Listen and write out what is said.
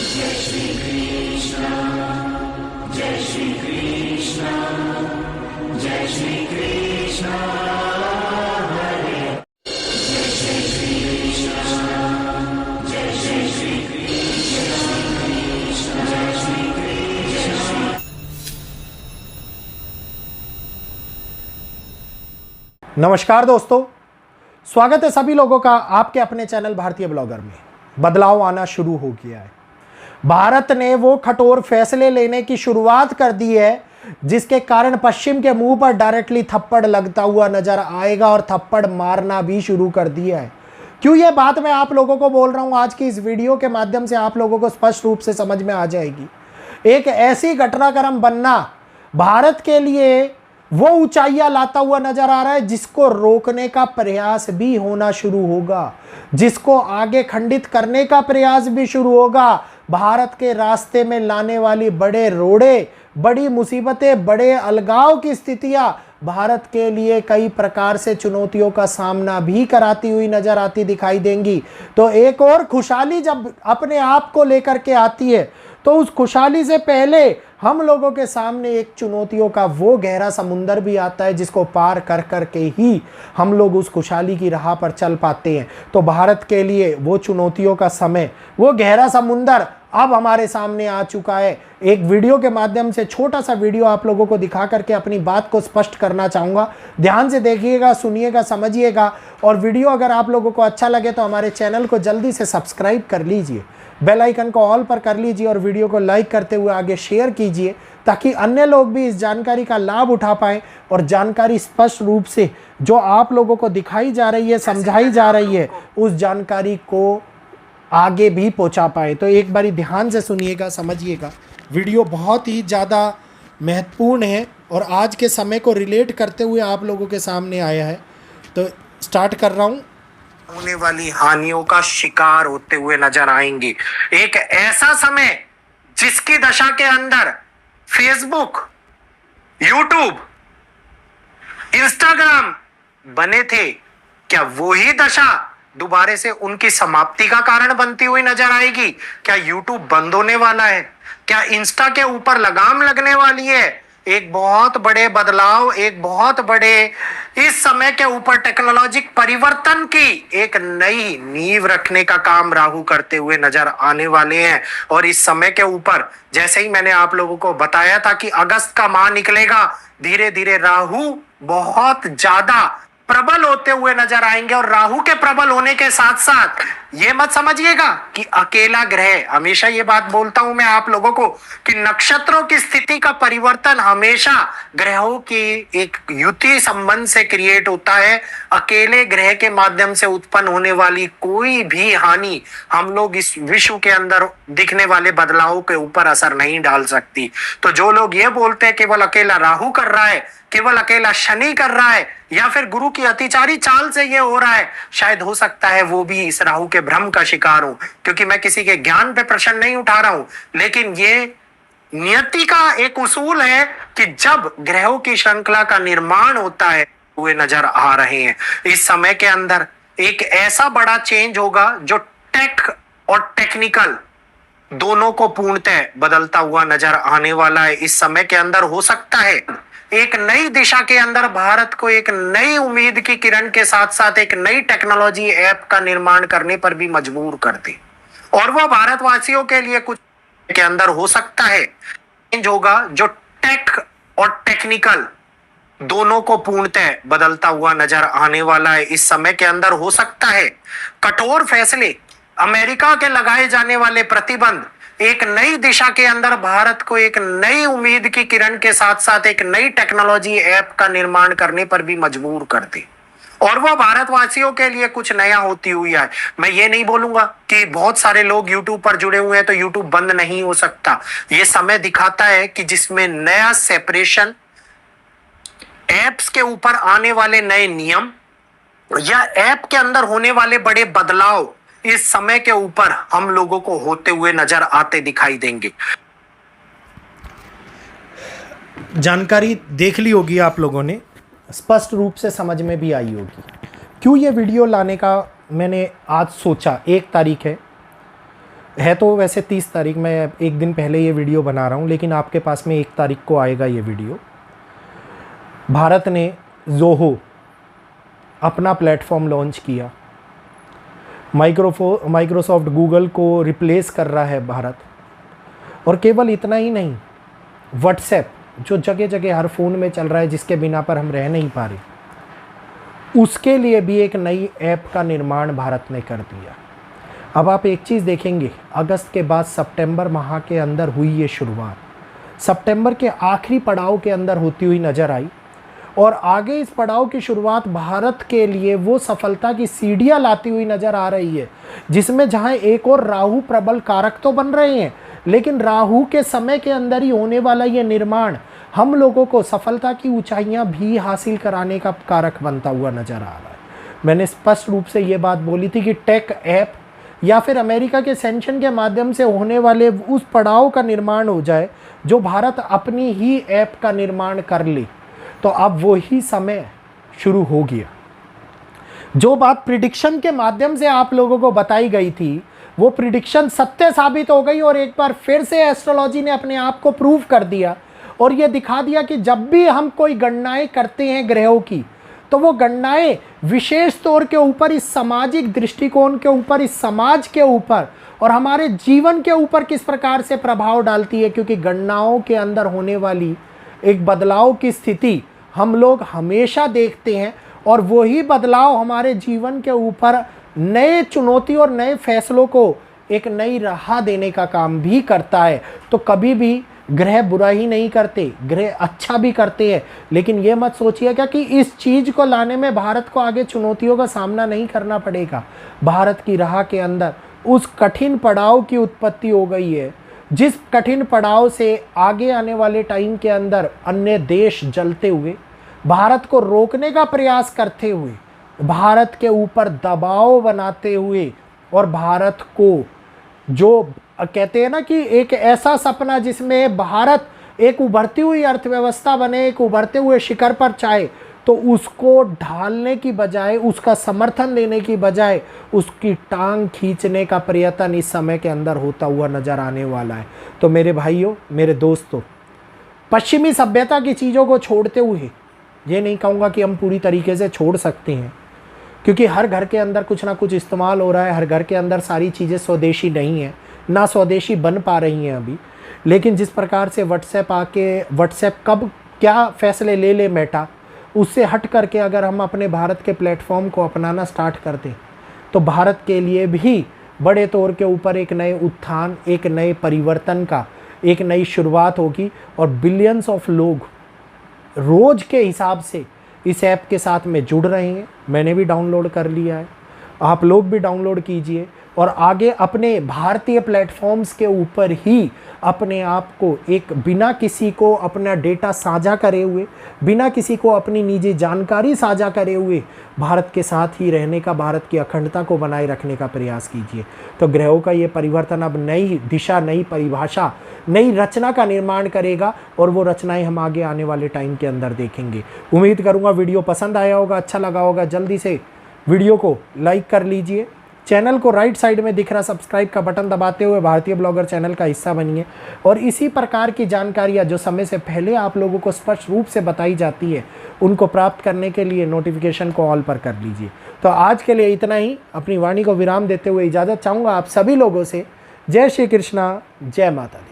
जय श्री कृष्ण, जय श्री कृष्ण, जय श्री कृष्ण हरे, जय श्री कृष्ण, जय श्री कृष्ण, जय श्री कृष्ण। नमस्कार दोस्तों, स्वागत है सभी लोगों का आपके अपने चैनल भारतीय ब्लॉगर में। बदलाव आना शुरू हो गया है। भारत ने वो कठोर फैसले लेने की शुरुआत कर दी है जिसके कारण पश्चिम के मुंह पर डायरेक्टली थप्पड़ लगता हुआ नजर आएगा और थप्पड़ मारना भी शुरू कर दिया है। क्यों ये बात मैं आप लोगों को बोल रहा हूं, आज की इस वीडियो के माध्यम से आप लोगों को स्पष्ट रूप से समझ में आ जाएगी। एक ऐसी घटनाक्रम बनना भारत के लिए वो ऊंचाइयां लाता हुआ नजर आ रहा है जिसको रोकने का प्रयास भी होना शुरू होगा, जिसको आगे खंडित करने का प्रयास भी शुरू होगा। भारत के रास्ते में लाने वाली बड़े रोड़े, बड़ी मुसीबतें, बड़े अलगाव की स्थितियां भारत के लिए कई प्रकार से चुनौतियों का सामना भी कराती हुई नजर आती दिखाई देंगी। तो एक और खुशहाली जब अपने आप को लेकर के आती है तो उस खुशहाली से पहले हम लोगों के सामने एक चुनौतियों का वो गहरा समुंदर भी आता है जिसको पार कर कर के ही हम लोग उस खुशहाली की राह पर चल पाते हैं। तो भारत के लिए वो चुनौतियों का समय, वो गहरा समुंदर अब हमारे सामने आ चुका है। एक वीडियो के माध्यम से छोटा सा वीडियो आप लोगों को दिखा करके अपनी बात को स्पष्ट करना चाहूँगा। ध्यान से देखिएगा, सुनिएगा, समझिएगा। और वीडियो अगर आप लोगों को अच्छा लगे तो हमारे चैनल को जल्दी से सब्सक्राइब कर लीजिए, बेल आइकन को ऑल पर कर लीजिए और वीडियो को लाइक करते हुए आगे शेयर कीजिए ताकि अन्य लोग भी इस जानकारी का लाभ उठा पाएं और जानकारी स्पष्ट रूप से जो आप लोगों को दिखाई जा रही है, समझाई जा रही है, उस जानकारी को आगे भी पहुंचा पाए। तो एक बारी ध्यान से सुनिएगा, समझिएगा। वीडियो बहुत ही ज़्यादा महत्वपूर्ण है और आज के समय को रिलेट करते हुए आप लोगों के सामने आया है। तो स्टार्ट कर रहा हूँ। होने वाली हानियों का शिकार होते हुए नजर आएंगे। एक ऐसा समय जिसकी दशा के अंदर फेसबुक, यूट्यूब, इंस्टाग्राम बने थे, क्या वो ही दशा दोबारा से उनकी समाप्ति का कारण बनती हुई नजर आएगी? क्या यूट्यूब बंद होने वाला है? क्या इंस्टा के ऊपर लगाम लगने वाली है? एक बहुत बड़े बदलाव, एक बहुत बड़े इस समय के ऊपर टेक्नोलॉजिक परिवर्तन की एक नई नींव रखने का काम राहु करते हुए नजर आने वाले हैं। और इस समय के ऊपर जैसे ही मैंने आप लोगों को बताया था कि अगस्त का माह निकलेगा, धीरे धीरे राहु बहुत ज्यादा प्रबल होते हुए नजर आएंगे। और राहु के प्रबल होने के साथ साथ ये मत समझिएगा कि अकेला ग्रह, हमेशा ये बात बोलता हूं मैं आप लोगों को कि नक्षत्रों की स्थिति का परिवर्तन हमेशा ग्रहों की एक युति संबंध से क्रिएट होता है। अकेले ग्रह के माध्यम से उत्पन्न होने वाली कोई भी हानि हम लोग इस विश्व के अंदर दिखने वाले बदलावों के ऊपर असर नहीं डाल सकती। तो जो लोग ये बोलते हैं केवल अकेला राहु कर रहा है, केवल अकेला शनि कर रहा है, या फिर गुरु की अतिचारी चाल से ये हो रहा है, शायद हो सकता है वो भी इस राहु के भ्रम का शिकार हो। क्योंकि मैं किसी के ज्ञान पे प्रश्न नहीं उठा रहा हूं, लेकिन ये नियति का एक उसूल है कि जब ग्रहों की श्रृंखला का निर्माण होता है हुए नजर आ रहे हैं। इस समय के अंदर एक ऐसा बड़ा चेंज होगा जो टेक और टेक्निकल दोनों को पूर्णतः बदलता हुआ नजर आने वाला है। इस समय के अंदर हो सकता है एक नई दिशा के अंदर भारत को एक नई उम्मीद की किरण के साथ साथ एक नई टेक्नोलॉजी ऐप का निर्माण करने पर भी मजबूर कर दे। और वह भारतवासियों के लिए कुछ के अंदर हो सकता है चेंज होगा जो टेक और टेक्निकल दोनों को पूर्णतः बदलता हुआ नजर आने वाला है। इस समय के अंदर हो सकता है कठोर फैसले, अमेरिका के लगाए जाने वाले प्रतिबंध एक नई दिशा के अंदर भारत को एक नई उम्मीद की किरण के साथ साथ एक नई टेक्नोलॉजी ऐप का निर्माण करने पर भी मजबूर कर दे। और वह भारतवासियों के लिए कुछ नया होती हुई है। मैं ये नहीं बोलूंगा कि बहुत सारे लोग YouTube पर जुड़े हुए हैं तो YouTube बंद नहीं हो सकता। ये समय दिखाता है कि जिसमें नया सेपरेशन, ऐप्स के ऊपर आने वाले नए नियम या ऐप के अंदर होने वाले बड़े बदलाव इस समय के ऊपर हम लोगों को होते हुए नजर आते दिखाई देंगे। जानकारी देख ली होगी आप लोगों ने, स्पष्ट रूप से समझ में भी आई होगी। क्यों ये वीडियो लाने का मैंने आज सोचा, 1 तारीख है, है तो वैसे 30 तारीख, मैं एक दिन पहले ये वीडियो बना रहा हूँ, लेकिन आपके पास में 1 तारीख को आएगा ये वीडियो। भारत ने ज़ोहो अपना प्लेटफॉर्म लॉन्च किया। माइक्रोसॉफ्ट गूगल को रिप्लेस कर रहा है भारत। और केवल इतना ही नहीं, व्हाट्सएप जो जगह जगह हर फ़ोन में चल रहा है, जिसके बिना पर हम रह नहीं पा रहे, उसके लिए भी एक नई ऐप का निर्माण भारत ने कर दिया। अब आप एक चीज़ देखेंगे, अगस्त के बाद सितंबर माह के अंदर हुई ये शुरुआत, सितंबर के आखिरी पड़ाव के अंदर होती हुई नज़र आई। और आगे इस पड़ाव की शुरुआत भारत के लिए वो सफलता की सीढ़ियाँ लाती हुई नज़र आ रही है, जिसमें जहाँ एक और राहु प्रबल कारक तो बन रहे हैं, लेकिन राहु के समय के अंदर ही होने वाला ये निर्माण हम लोगों को सफलता की ऊंचाइयां भी हासिल कराने का कारक बनता हुआ नजर आ रहा है। मैंने स्पष्ट रूप से ये बात बोली थी कि टेक ऐप या फिर अमेरिका के सैंक्शन के माध्यम से होने वाले उस पड़ाव का निर्माण हो जाए जो भारत अपनी ही ऐप का निर्माण कर ले, तो अब वही समय शुरू हो गया। जो बात प्रिडिक्शन के माध्यम से आप लोगों को बताई गई थी, वो प्रिडिक्शन सत्य साबित हो गई और एक बार फिर से एस्ट्रोलॉजी ने अपने आप को प्रूव कर दिया और ये दिखा दिया कि जब भी हम कोई गणनाएं करते हैं ग्रहों की, तो वो गणनाएं विशेष तौर के ऊपर इस सामाजिक दृष्टिकोण के ऊपर, इस समाज के ऊपर और हमारे जीवन के ऊपर किस प्रकार से प्रभाव डालती है। क्योंकि गणनाओं के अंदर होने वाली एक बदलाव की स्थिति हम लोग हमेशा देखते हैं और वही बदलाव हमारे जीवन के ऊपर नए चुनौती और नए फैसलों को एक नई राह देने का काम भी करता है। तो कभी भी ग्रह बुरा ही नहीं करते, ग्रह अच्छा भी करते हैं। लेकिन ये मत सोचिएगा कि इस चीज़ को लाने में भारत को आगे चुनौतियों का सामना नहीं करना पड़ेगा। भारत की राह के अंदर उस कठिन पड़ाव की उत्पत्ति हो गई है, जिस कठिन पड़ाव से आगे आने वाले टाइम के अंदर अन्य देश जलते हुए, भारत को रोकने का प्रयास करते हुए, भारत के ऊपर दबाव बनाते हुए और भारत को जो कहते हैं ना कि एक ऐसा सपना जिसमें भारत एक उभरती हुई अर्थव्यवस्था बने, एक उभरते हुए शिखर पर चाहे, तो उसको ढालने की बजाय, उसका समर्थन देने की बजाय उसकी टांग खींचने का प्रयत्न इस समय के अंदर होता हुआ नजर आने वाला है। तो मेरे भाइयों, मेरे दोस्तों, पश्चिमी सभ्यता की चीज़ों को छोड़ते हुए, ये नहीं कहूँगा कि हम पूरी तरीके से छोड़ सकते हैं, क्योंकि हर घर के अंदर कुछ ना कुछ इस्तेमाल हो रहा है, हर घर के अंदर सारी चीज़ें स्वदेशी नहीं है, ना स्वदेशी बन पा रही हैं अभी। लेकिन जिस प्रकार से व्हाट्सएप कब क्या फैसले ले मेटा, उससे हट करके अगर हम अपने भारत के प्लेटफॉर्म को अपनाना स्टार्ट करते, तो भारत के लिए भी बड़े तौर के ऊपर एक नए उत्थान, एक नए परिवर्तन का एक नई शुरुआत होगी। और बिलियंस ऑफ लोग रोज़ के हिसाब से इस ऐप के साथ में जुड़ रहे हैं। मैंने भी डाउनलोड कर लिया है, आप लोग भी डाउनलोड कीजिए और आगे अपने भारतीय प्लेटफॉर्म्स के ऊपर ही अपने आप को एक बिना किसी को अपना डेटा साझा करे हुए, बिना किसी को अपनी निजी जानकारी साझा करे हुए भारत के साथ ही रहने का, भारत की अखंडता को बनाए रखने का प्रयास कीजिए। तो ग्रहों का ये परिवर्तन अब नई दिशा, नई परिभाषा, नई रचना का निर्माण करेगा और वो रचनाएं हम आगे आने वाले टाइम के अंदर देखेंगे। उम्मीद करूँगा वीडियो पसंद आया होगा, अच्छा लगा होगा। जल्दी से वीडियो को लाइक कर लीजिए, चैनल को राइट साइड में दिख रहा सब्सक्राइब का बटन दबाते हुए भारतीय ब्लॉगर चैनल का हिस्सा बनिए और इसी प्रकार की जानकारियाँ जो समय से पहले आप लोगों को स्पष्ट रूप से बताई जाती है, उनको प्राप्त करने के लिए नोटिफिकेशन को ऑल पर कर लीजिए। तो आज के लिए इतना ही। अपनी वाणी को विराम देते हुए इजाज़त चाहूँगा आप सभी लोगों से। जय श्री कृष्णा, जय माता दी।